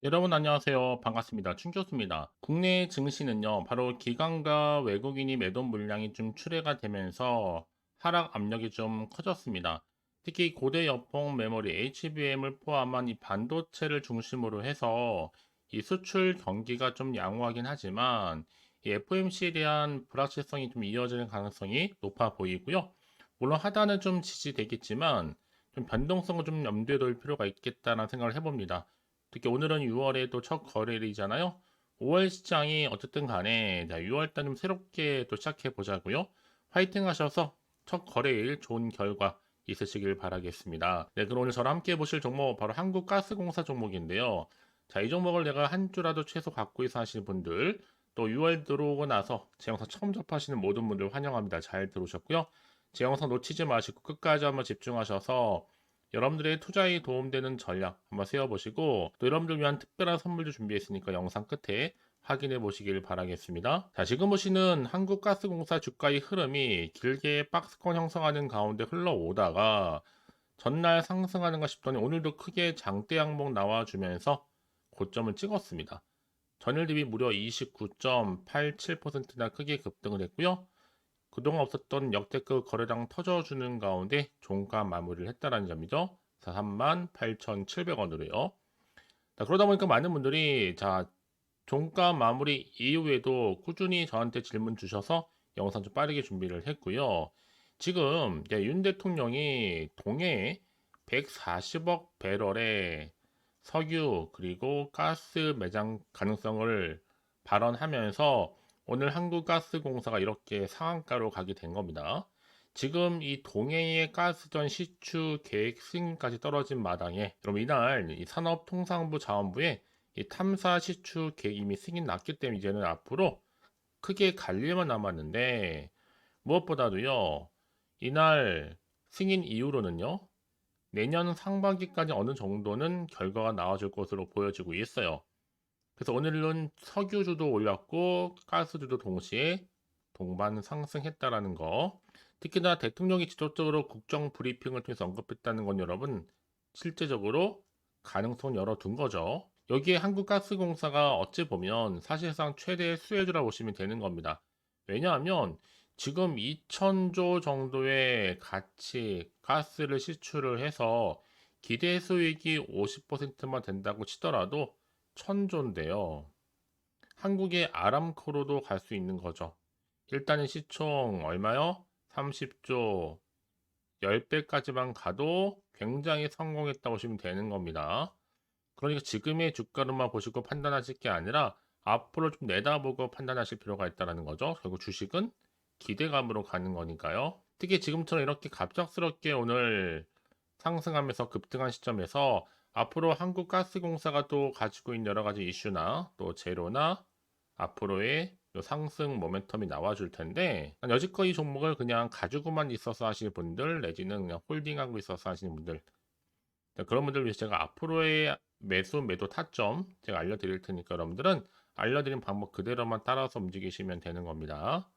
여러분 안녕하세요. 반갑습니다. 충교수입니다. 국내 증시는요, 바로 기관과 외국인이 매도 물량이 좀 출회가 되면서 하락 압력이 좀 커졌습니다. 특히 고대 여폭 메모리 HBM을 포함한 이 반도체를 중심으로 해서 이 수출 경기가 좀 양호하긴 하지만 이 FOMC에 대한 불확실성이 좀 이어지는 가능성이 높아 보이고요. 물론 하단은 좀 지지되겠지만 좀 변동성을 좀 염두에 둘 필요가 있겠다는 생각을 해봅니다. 특히 오늘은 6월에 또 첫 거래일이잖아요. 5월 시장이 어쨌든 간에 6월 달 좀 새롭게 또 시작해 보자고요. 화이팅 하셔서 첫 거래일 좋은 결과 있으시길 바라겠습니다. 네, 그럼 오늘 저랑 함께 보실 종목 바로 한국가스공사 종목인데요. 자, 이 종목을 내가 한 주라도 최소 갖고 있어 하시는 분들, 또 6월 들어오고 나서 제 영상 처음 접하시는 모든 분들 환영합니다. 잘 들어오셨고요. 제 영상 놓치지 마시고 끝까지 한번 집중하셔서 여러분들의 투자에 도움되는 전략 한번 세워보시고 또 여러분들 위한 특별한 선물도 준비했으니까 영상 끝에 확인해 보시길 바라겠습니다. 자, 지금 보시는 한국가스공사 주가의 흐름이 길게 박스권 형성하는 가운데 흘러오다가 전날 상승하는가 싶더니 오늘도 크게 장대 양봉 나와주면서 고점을 찍었습니다. 전일 대비 무려 29.87%나 크게 급등을 했고요. 그동안 없었던 역대급 거래량 터져주는 가운데 종가 마무리를 했다는 점이죠. 38,700원으로요. 그러다 보니까 많은 분들이 종가 마무리 이후에도 꾸준히 저한테 질문 주셔서 영상 좀 빠르게 준비를 했고요. 지금 윤 대통령이 동해에 140억 배럴의 석유 그리고 가스 매장 가능성을 발언하면서 오늘 한국가스공사가 이렇게 상한가로 가게 된 겁니다. 지금 이 동해의 가스전 시추 계획 승인까지 떨어진 마당에 그럼 이날 이 산업통상부 자원부에 이 탐사 시추 계획 이미 승인 났기 때문에 이제는 앞으로 크게 갈 일만 남았는데 무엇보다도요 이날 승인 이후로는요 내년 상반기까지 어느 정도는 결과가 나와줄 것으로 보여지고 있어요. 그래서 오늘은 석유주도 올랐고 가스주도 동시에 동반 상승했다라는 거. 특히나 대통령이 직접적으로 국정 브리핑을 통해서 언급했다는 건 여러분 실제적으로 가능성 열어둔 거죠. 여기에 한국가스공사가 어찌 보면 사실상 최대 수혜주라 보시면 되는 겁니다. 왜냐하면 지금 2천조 정도의 가치 가스를 시추를 해서 기대 수익이 50%만 된다고 치더라도 천조인데요. 한국의 아람코로도 갈 수 있는 거죠. 일단은 시총 얼마요? 30조 10배까지만 가도 굉장히 성공했다고 보시면 되는 겁니다. 그러니까 지금의 주가로만 보시고 판단하실 게 아니라 앞으로 좀 내다보고 판단하실 필요가 있다는 거죠. 결국 주식은 기대감으로 가는 거니까요. 특히 지금처럼 이렇게 갑작스럽게 오늘 상승하면서 급등한 시점에서 앞으로 한국가스공사가 또 가지고 있는 여러 가지 이슈나 또 재료나 앞으로의 상승 모멘텀이 나와줄 텐데 여지껏 이 종목을 그냥 가지고만 있어서 하시는 분들 내지는 그냥 홀딩하고 있어서 하시는 분들 그런 분들 위해서 제가 앞으로의 매수 매도 타점 제가 알려드릴 테니까 여러분들은 알려드린 방법 그대로만 따라서 움직이시면 되는 겁니다.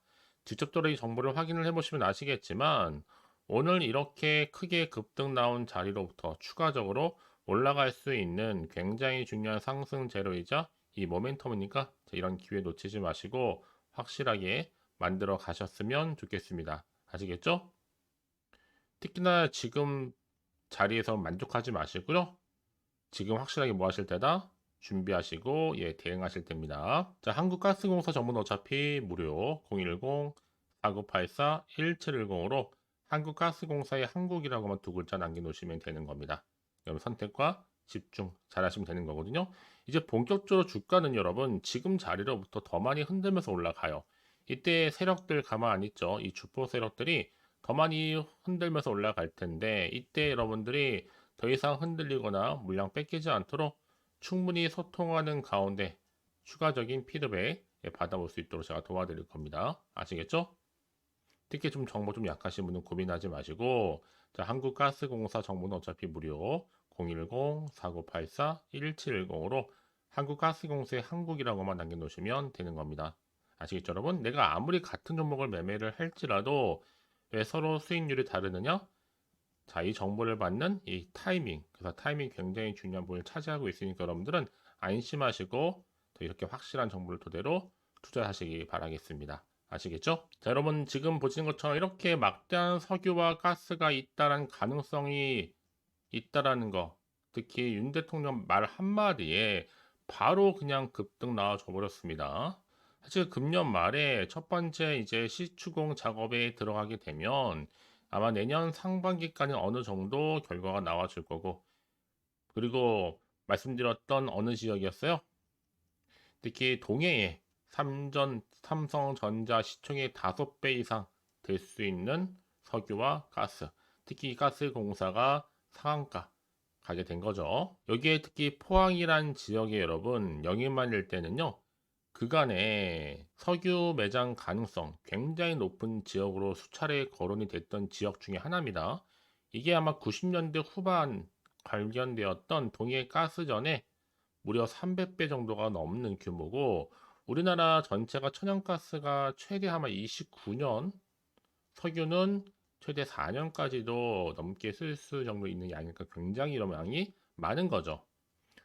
직접적으로 이 정보를 확인을 해보시면 아시겠지만 오늘 이렇게 크게 급등 나온 자리로부터 추가적으로 올라갈 수 있는 굉장히 중요한 상승 재료이자 이 모멘텀이니까 이런 기회 놓치지 마시고 확실하게 만들어 가셨으면 좋겠습니다. 아시겠죠? 특히나 지금 자리에서 만족하지 마시고요. 지금 확실하게 뭐 하실 때다? 준비하시고 대응하실 때입니다. 자, 한국가스공사 전문 어차피 무료 010-4984-1710으로 한국가스공사의 한국이라고만 두 글자 남겨놓으시면 되는 겁니다. 여러분 선택과 집중 잘 하시면 되는 거거든요. 이제 본격적으로 주가는 여러분 지금 자리로부터 더 많이 흔들면서 올라가요. 이때 세력들 가만 안 있죠. 이 주포 세력들이 더 많이 흔들면서 올라갈 텐데 이때 여러분들이 더 이상 흔들리거나 물량 뺏기지 않도록 충분히 소통하는 가운데 추가적인 피드백 받아볼 수 있도록 제가 도와드릴 겁니다. 아시겠죠? 특히 좀 정보 좀 약하신 분은 고민하지 마시고 한국가스공사 정보는 어차피 무료 010-4984-1710으로 한국가스공사의 한국이라고만 남겨놓으시면 되는 겁니다. 아시겠죠 여러분? 내가 아무리 같은 종목을 매매를 할지라도 왜 서로 수익률이 다르느냐? 자, 이 정보를 받는 이 타이밍, 그래서 타이밍 굉장히 중요한 부분을 차지하고 있으니까 여러분들은 안심하시고 또 이렇게 확실한 정보를 토대로 투자하시기 바라겠습니다. 아시겠죠? 자, 여러분 지금 보시는 것처럼 이렇게 막대한 석유와 가스가 있다는 가능성이 있다라는 거, 특히 윤 대통령 말 한마디에 바로 그냥 급등 나와줘 버렸습니다. 사실 금년 말에 첫 번째 이제 시추공 작업에 들어가게 되면 아마 내년 상반기까지 어느 정도 결과가 나와줄 거고, 그리고 말씀드렸던 어느 지역이었어요? 특히 동해에 삼성전자 시총의 5배 이상 될 수 있는 석유와 가스, 특히 가스공사가 상한가 가게 된 거죠. 여기에 특히 포항이란 지역에 여러분 영입만일 때는요, 그간에 석유 매장 가능성 굉장히 높은 지역으로 수차례 거론이 됐던 지역 중에 하나입니다. 이게 아마 90년대 후반 발견되었던 동해 가스전에 무려 300배 정도가 넘는 규모고, 우리나라 전체가 천연가스가 최대 아마 29년, 석유는 최대 4년까지도 넘게 쓸 수 정도 있는 양이니까 굉장히 이런 양이 많은 거죠.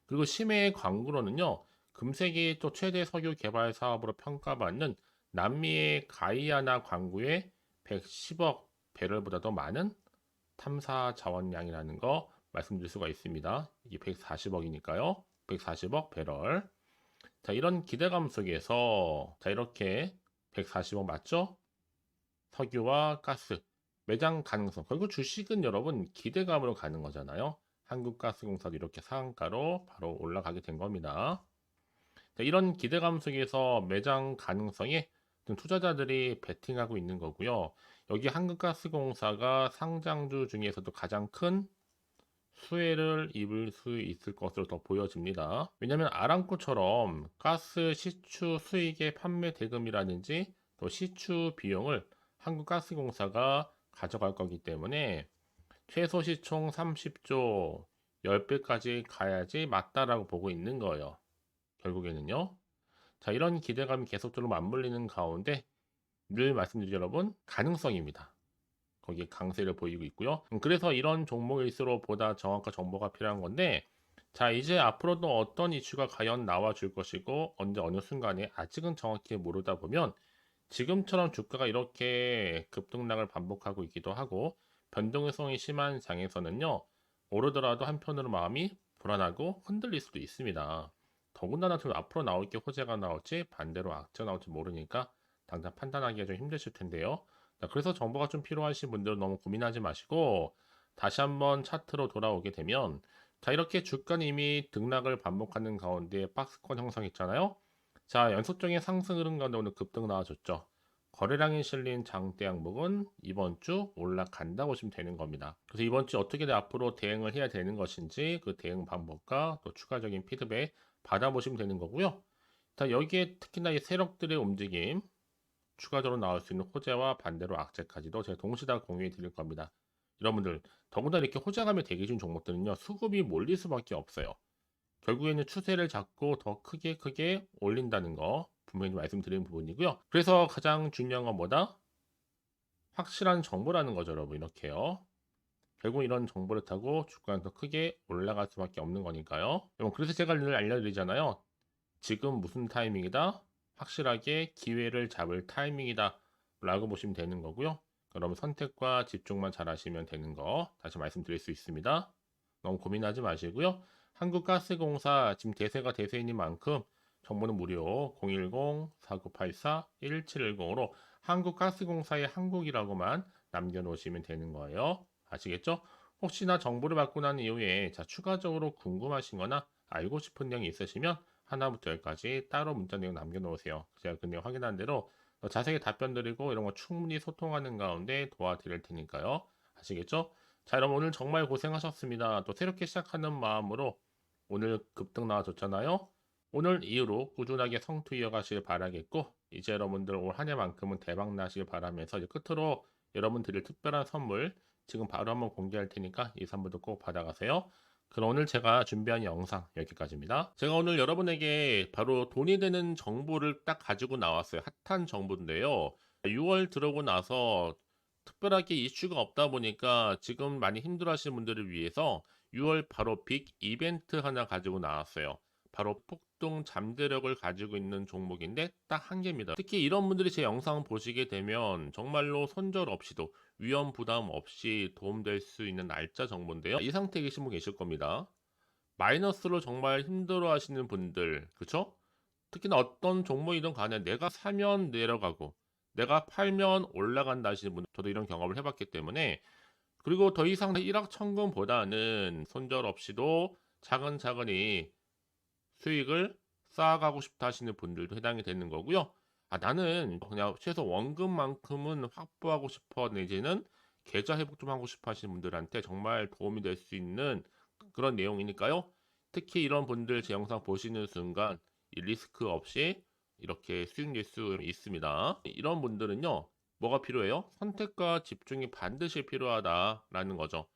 그리고 심해의 광구로는요, 금세기 또 최대 석유 개발 사업으로 평가받는 남미의 가이아나 광구의 110억 배럴보다도 많은 탐사 자원량이라는 거 말씀드릴 수가 있습니다. 이게 140억이니까요. 140억 배럴. 자, 이런 기대감 속에서 자, 이렇게 140억 맞죠? 석유와 가스 매장 가능성. 결국 주식은 여러분 기대감으로 가는 거잖아요. 한국가스공사도 이렇게 상한가로 바로 올라가게 된 겁니다. 자, 이런 기대감 속에서 매장 가능성에 투자자들이 베팅하고 있는 거고요. 여기 한국가스공사가 상장주 중에서도 가장 큰 수혜를 입을 수 있을 것으로 더 보여집니다. 왜냐하면 아람코처럼 가스 시추 수익의 판매 대금이라든지 또 시추 비용을 한국가스공사가 가져갈 거기 때문에 최소 시총 30조 10배까지 가야지 맞다라고 보고 있는 거예요. 결국에는요. 자, 이런 기대감이 계속적으로 맞물리는 가운데 늘 말씀드린 여러분 가능성입니다. 거기에 강세를 보이고 있고요. 그래서 이런 종목일수록 보다 정확한 정보가 필요한 건데, 자, 이제 앞으로도 어떤 이슈가 과연 나와줄 것이고 언제 어느 순간에 아직은 정확히 모르다 보면 지금처럼 주가가 이렇게 급등락을 반복하고 있기도 하고, 변동성이 심한 장에서는요, 오르더라도 한편으로 마음이 불안하고 흔들릴 수도 있습니다. 더군다나 좀 앞으로 나올 게 호재가 나올지 반대로 악재가 나올지 모르니까 당장 판단하기가 좀 힘드실 텐데요. 자, 그래서 정보가 좀 필요하신 분들은 너무 고민하지 마시고 다시 한번 차트로 돌아오게 되면, 자, 이렇게 주가는 이미 등락을 반복하는 가운데 박스권 형성 있잖아요. 자, 연속적인 상승 흐름 가운데 오늘 급등 나와줬죠. 거래량이 실린 장대 항목은 이번 주 올라간다고 보시면 되는 겁니다. 그래서 이번 주 어떻게 앞으로 대응을 해야 되는 것인지 그 대응 방법과 또 추가적인 피드백 받아보시면 되는 거고요. 자, 여기에 특히나 이 세력들의 움직임, 추가적으로 나올 수 있는 호재와 반대로 악재까지도 제가 동시에 다 공유해 드릴 겁니다. 여러분들, 더군다나 이렇게 호재감이 대기 중 종목들은요, 수급이 몰릴 수밖에 없어요. 결국에는 추세를 잡고 더 크게 올린다는 거 분명히 말씀드리는 부분이고요. 그래서 가장 중요한 건 뭐다? 확실한 정보라는 거죠, 여러분. 이렇게요. 결국 이런 정보를 타고 주가는 더 크게 올라갈 수밖에 없는 거니까요. 여러분, 그래서 제가 늘 알려드리잖아요. 지금 무슨 타이밍이다? 확실하게 기회를 잡을 타이밍이다 라고 보시면 되는 거고요. 여러분 선택과 집중만 잘 하시면 되는 거 다시 말씀드릴 수 있습니다. 너무 고민하지 마시고요. 한국가스공사 지금 대세가 대세인 만큼 정보는 무료 010-4984-1710으로 한국가스공사의 한국이라고만 남겨놓으시면 되는 거예요. 아시겠죠? 혹시나 정보를 받고 난 이후에 자, 추가적으로 궁금하신 거나 알고 싶은 내용이 있으시면 하나부터 열까지 따로 문자 내용 남겨놓으세요. 제가 그 내용 확인한 대로 자세히 답변 드리고 이런 거 충분히 소통하는 가운데 도와드릴 테니까요. 아시겠죠? 자, 여러분 오늘 정말 고생하셨습니다. 또 새롭게 시작하는 마음으로 오늘 급등 나와줬잖아요. 오늘 이후로 꾸준하게 성투 이어가시길 바라겠고, 이제 여러분들 올 한 해만큼은 대박 나시길 바라면서 이제 끝으로 여러분 드릴 특별한 선물 지금 바로 한번 공개할 테니까 이 선물도 꼭 받아가세요. 그럼 오늘 제가 준비한 영상 여기까지입니다. 제가 오늘 여러분에게 바로 돈이 되는 정보를 딱 가지고 나왔어요. 핫한 정보인데요. 6월 들어오고 나서 특별하게 이슈가 없다 보니까 지금 많이 힘들어 하시는 분들을 위해서 6월 바로 빅 이벤트 하나 가지고 나왔어요. 바로 폭등 잠재력을 가지고 있는 종목인데 딱 한 개입니다. 특히 이런 분들이 제 영상 보시게 되면 정말로 손절 없이도 위험 부담 없이 도움될 수 있는 날짜 정보인데요. 이 상태에 계신 분 계실 겁니다. 마이너스로 정말 힘들어 하시는 분들, 그쵸? 특히나 어떤 종목이든 간에 내가 사면 내려가고 내가 팔면 올라간다 하시는 분, 저도 이런 경험을 해봤기 때문에, 그리고 더 이상 일확천금보다는 손절 없이도 차근차근히 수익을 쌓아가고 싶다 하시는 분들도 해당이 되는 거고요. 아, 나는 그냥 최소 원금만큼은 확보하고 싶어, 내지는 계좌 회복 좀 하고 싶어 하시는 분들한테 정말 도움이 될 수 있는 그런 내용이니까요. 특히 이런 분들 제 영상 보시는 순간 이 리스크 없이 이렇게 수익 낼 수 있습니다. 이런 분들은요, 뭐가 필요해요? 선택과 집중이 반드시 필요하다라는 거죠.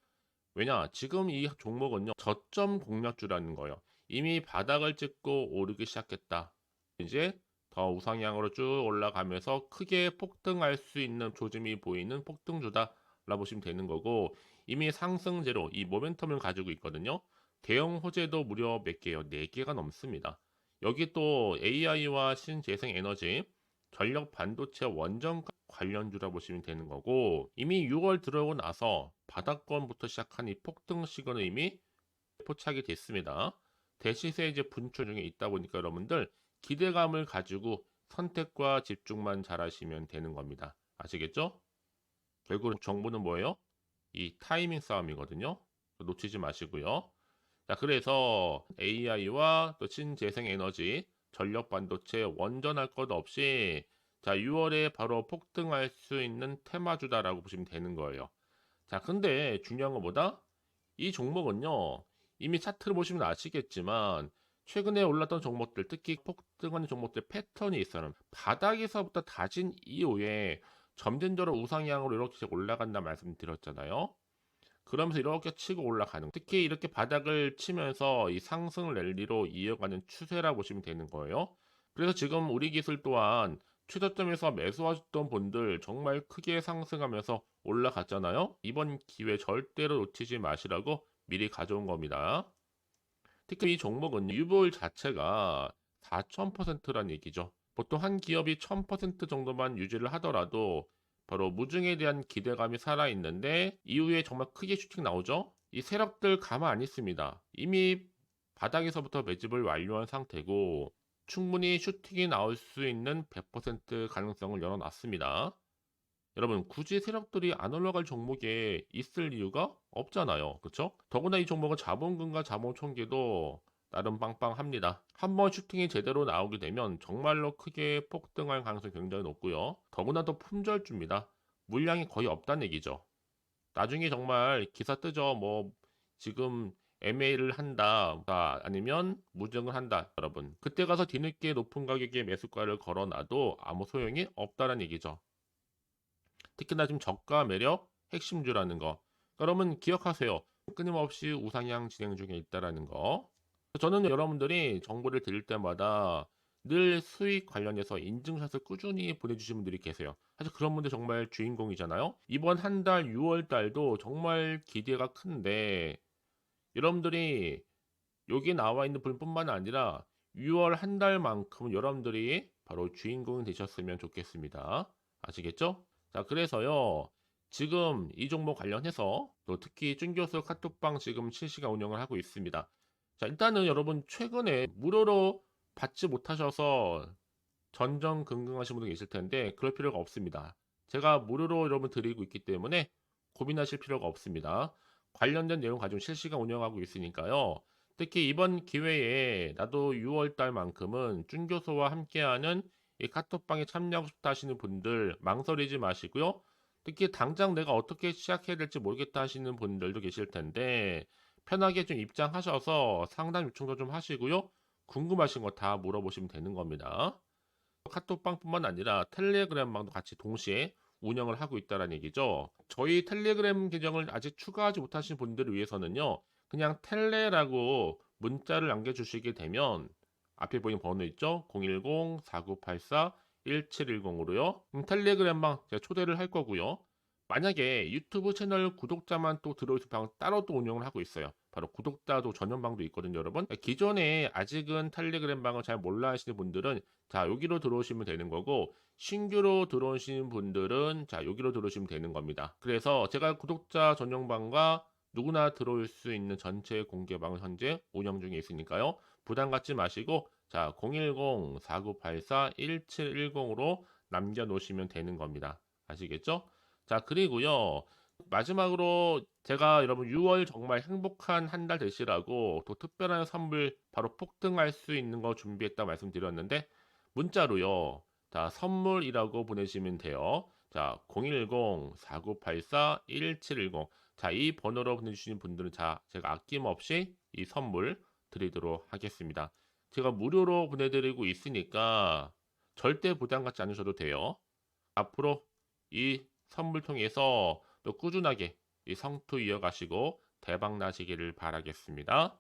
왜냐? 지금 이 종목은요, 저점 공략주라는 거예요. 이미 바닥을 찍고 오르기 시작했다. 이제 더 우상향으로 쭉 올라가면서 크게 폭등할 수 있는 조짐이 보이는 폭등주다 라고 보시면 되는 거고, 이미 상승제로 이 모멘텀을 가지고 있거든요. 대형 호재도 무려 몇 개요? 4개가 넘습니다. 여기 또 AI와 신재생에너지, 전력 반도체 원전 관련주라 보시면 되는 거고, 이미 6월 들어오고 나서 바닥권부터 시작한 이 폭등 시그널이 이미 포착이 됐습니다. 대시세 이제 분출 중에 있다 보니까 여러분들 기대감을 가지고 선택과 집중만 잘하시면 되는 겁니다. 아시겠죠? 결국 정보는 뭐예요? 이 타이밍 싸움이거든요. 놓치지 마시고요. 자, 그래서 AI와 또 신재생 에너지, 전력 반도체 원전할 것 없이 자, 6월에 바로 폭등할 수 있는 테마주다라고 보시면 되는 거예요. 자, 근데 중요한 것보다 이 종목은요, 이미 차트를 보시면 아시겠지만 최근에 올랐던 종목들, 특히 폭등하는 종목들 패턴이 있어요. 바닥에서부터 다진 이후에 점진적으로 우상향으로 이렇게 올라간다 말씀드렸잖아요. 그러면서 이렇게 치고 올라가는, 특히 이렇게 바닥을 치면서 이 상승 랠리로 이어가는 추세라 보시면 되는 거예요. 그래서 지금 우리 기술 또한 최저점에서 매수하셨던 분들 정말 크게 상승하면서 올라갔잖아요. 이번 기회 절대로 놓치지 마시라고 미리 가져온 겁니다. 특히 이 종목은 유보율 자체가 4000%라는 얘기죠. 보통 한 기업이 1000% 정도만 유지를 하더라도 바로 무증에 대한 기대감이 살아있는데 이후에 정말 크게 슈팅 나오죠. 이 세력들 가만 안 있습니다. 이미 바닥에서부터 매집을 완료한 상태고 충분히 슈팅이 나올 수 있는 100% 가능성을 열어놨습니다. 여러분, 굳이 세력들이 안 올라갈 종목에 있을 이유가 없잖아요. 그쵸? 더구나 이 종목은 자본금과 자본 총계도 나름 빵빵합니다. 한번 슈팅이 제대로 나오게 되면 정말로 크게 폭등할 가능성이 굉장히 높고요. 더구나 또 품절주입니다. 물량이 거의 없다는 얘기죠. 나중에 정말 기사 뜨죠. 뭐 지금 MA를 한다, 아니면 무증을 한다, 여러분. 그때 가서 뒤늦게 높은 가격에 매수가를 걸어놔도 아무 소용이 없다는 얘기죠. 특히나 지금 저가 매력 핵심주라는 거. 여러분 기억하세요. 끊임없이 우상향 진행 중에 있다라는 거. 저는 여러분들이 정보를 드릴 때마다 늘 수익 관련해서 인증샷을 꾸준히 보내주시는 분들이 계세요. 사실 그런 분들 정말 주인공이잖아요. 이번 한 달 6월 달도 정말 기대가 큰데 여러분들이 여기 나와 있는 분뿐만 아니라 6월 한 달만큼은 여러분들이 바로 주인공이 되셨으면 좋겠습니다. 아시겠죠? 자, 그래서요. 지금 이 종목 관련해서 또 특히 쭌교수 카톡방 지금 실시간 운영을 하고 있습니다. 자, 일단은 여러분 최근에 무료로 받지 못하셔서 전전긍긍하신 분들 계실 텐데 그럴 필요가 없습니다. 제가 무료로 여러분 드리고 있기 때문에 고민하실 필요가 없습니다. 관련된 내용 가지고 실시간 운영하고 있으니까요. 특히 이번 기회에 나도 6월 달만큼은 쭌교수와 함께하는 이 카톡방에 참여하고 싶다 하시는 분들 망설이지 마시고요. 특히 당장 내가 어떻게 시작해야 될지 모르겠다 하시는 분들도 계실 텐데 편하게 좀 입장하셔서 상담 요청도 좀 하시고요. 궁금하신 거 다 물어보시면 되는 겁니다. 카톡방뿐만 아니라 텔레그램방도 같이 동시에 운영을 하고 있다는 얘기죠. 저희 텔레그램 계정을 아직 추가하지 못하신 분들을 위해서는요. 그냥 텔레라고 문자를 남겨주시게 되면 앞에 보이는 번호 있죠? 010-4984-1710으로요. 텔레그램방 제가 초대를 할 거고요. 만약에 유튜브 채널 구독자만 또 들어오실 방 따로 또 운영을 하고 있어요. 바로 구독자도 전용방도 있거든요, 여러분. 기존에 아직은 텔레그램 방을 잘 몰라 하시는 분들은 자, 여기로 들어오시면 되는 거고, 신규로 들어오시는 분들은 자, 여기로 들어오시면 되는 겁니다. 그래서 제가 구독자 전용방과 누구나 들어올 수 있는 전체 공개방을 현재 운영 중에 있으니까요. 부담 갖지 마시고 자, 010-4984-1710으로 남겨놓으시면 되는 겁니다. 아시겠죠? 자, 그리고요. 마지막으로 제가 여러분 6월 정말 행복한 한 달 되시라고 또 특별한 선물 바로 폭등할 수 있는 거 준비했다 말씀드렸는데 문자로요. 자, 선물이라고 보내시면 돼요. 자, 010-4984-1710. 자, 이 번호로 보내주시는 분들은 자, 제가 아낌없이 이 선물 드리도록 하겠습니다. 제가 무료로 보내드리고 있으니까 절대 부담 갖지 않으셔도 돼요. 앞으로 이 선물 통해서 또 꾸준하게 이 성투 이어가시고 대박 나시기를 바라겠습니다.